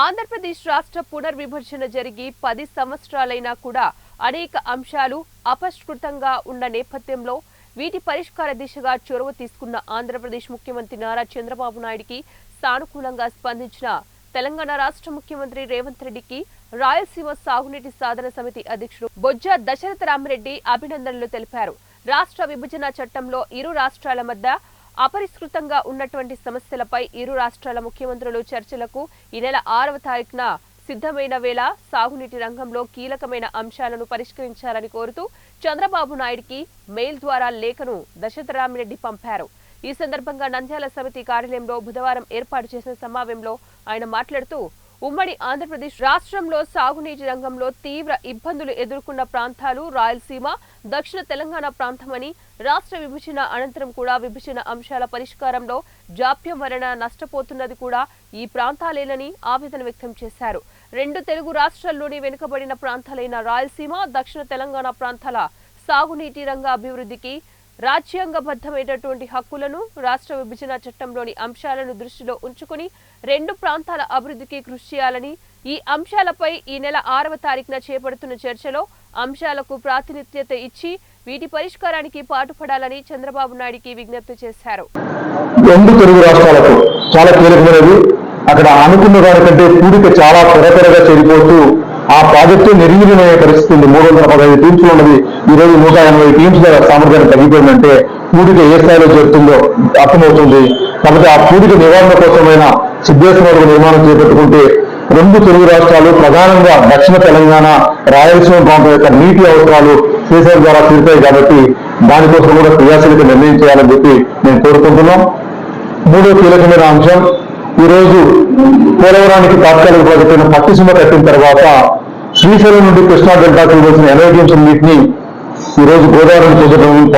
ఆంధ్రప్రదేశ్ రాష్ట్ర పునర్విభజన జరిగి 10 సంవత్సరాలైనా కూడా అనేక అంశాలు అపష్కృతంగా ఉన్న నేపథ్యంలో వీటి పరిష్కార దిశగా చొరవ తీసుకున్న ఆంధ్రప్రదేశ్ ముఖ్యమంత్రి నారా చంద్రబాబు నాయుడుకి సానుకూలంగా స్పందించిన తెలంగాణ రాష్ట్ర ముఖ్యమంత్రి రేవంత్ రెడ్డికి రాయలసీమ సాగునీటి సాధన సమితి అధ్యక్షుడు బొజ్జ దశరథ రామరెడ్డి అభినందనలు తెలిపారు. రాష్ట్ర విభజన చట్టంలో ఇరు రాష్ట్రాల మధ్య అపరిష్కృతంగా ఉన్నటువంటి సమస్యలపై ఇరు రాష్ట్రాల ముఖ్యమంత్రులు చర్చలకు ఈ నెల 6వ తారీఖున సిద్ధమైన వేళ సాగునీటి రంగంలో కీలకమైన అంశాలను పరిష్కరించాలని కోరుతూ చంద్రబాబు నాయుడుకి మెయిల్ ద్వారా లేఖను దశరథరామిరెడ్డి పంపారు. ఈ సందర్భంగా నంద్యాల సమితి కార్యాలయంలో బుధవారం ఏర్పాటు చేసిన సమావేశంలో ఆయన మాట్లాడుతూ ఉమ్మడి ఆంధ్రప్రదేశ్ రాష్ట్రంలో సాగునీటి రంగంలో తీవ్ర ఇబ్బందులు ఎదుర్కొన్న ప్రాంతాలు రాయలసీమ, దక్షిణ తెలంగాణ ప్రాంతమని, రాష్ట్ర విభజన అనంతరం కూడా విభజన అంశాల పరిష్కారంలో జాప్యం వలన నష్టపోతున్నది కూడా ఈ ప్రాంతాలేనని ఆవేదన వ్యక్తం చేశారు. 2 తెలుగు రాష్ట్రాల్లోని వెనుకబడిన ప్రాంతాలైన రాయలసీమ, దక్షిణ తెలంగాణ ప్రాంతాల సాగునీటి రంగ అభివృద్ధికి రాజ్యాంగబద్ధమైనటువంటి హక్కులను రాష్ట్ర విభజన చట్టంలోని అంశాలను దృష్టిలో ఉంచుకుని 2 ప్రాంతాల అభివృద్ధికి కృషి చేయాలని, ఈ అంశాలపై ఈ నెల 6వ తారీఖున చేపడుతున్న చర్చలో అంశాలకు ప్రాతినిధ్యత ఇచ్చి వీటి పరిష్కారానికి పాటుపడాలని చంద్రబాబు నాయుడుకి విజ్ఞప్తి చేశారు. 2 తెలుగు రాష్ట్రాలకు చాలా కీలకమైనది. అక్కడ అనుకున్న దానికంటే కూడిక చాలా త్వరగా చేరిపోతూ ఆ ప్రాజెక్టు నిర్వీర్యమయ్యే పరిస్థితి ఉంది. 315 టీమ్స్ ఉన్నది. ఈరోజు 180 టీమ్స్ సామర్థ్యాన్ని తగ్గిపోయిందంటే కూడిక ఏ స్థాయిలో చేరుతుందో అర్థమవుతుంది. కాబట్టి ఆ కూడిక నివారణ కోసమైన సిద్ధేశ్వర నిర్మాణం చేపట్టుకుంటే 2 తెలుగు రాష్ట్రాలు ప్రధానంగా దక్షిణ తెలంగాణ, రాయలసీమ ప్రాంతం యొక్క నీటి అవసరాలు శ్రీశైలం ద్వారా తీరుతాయి. కాబట్టి దానికోసం కూడా క్రియాశీలక నిర్ణయం చేయాలని చెప్పి మేము కోరుకుంటున్నాం. 3వ కీలకమైన అంశం, ఈరోజు పోలవరానికి తాత్కాలిక ప్రాజెక్టు అయిన పట్టిసీమ కట్టిన తర్వాత శ్రీశైలం నుండి కృష్ణా డెల్టాకు ఇవ్వాల్సిన 80 టీమ్స్ అన్నింటినీ ఈరోజు గోదావరిని చేపట్టడం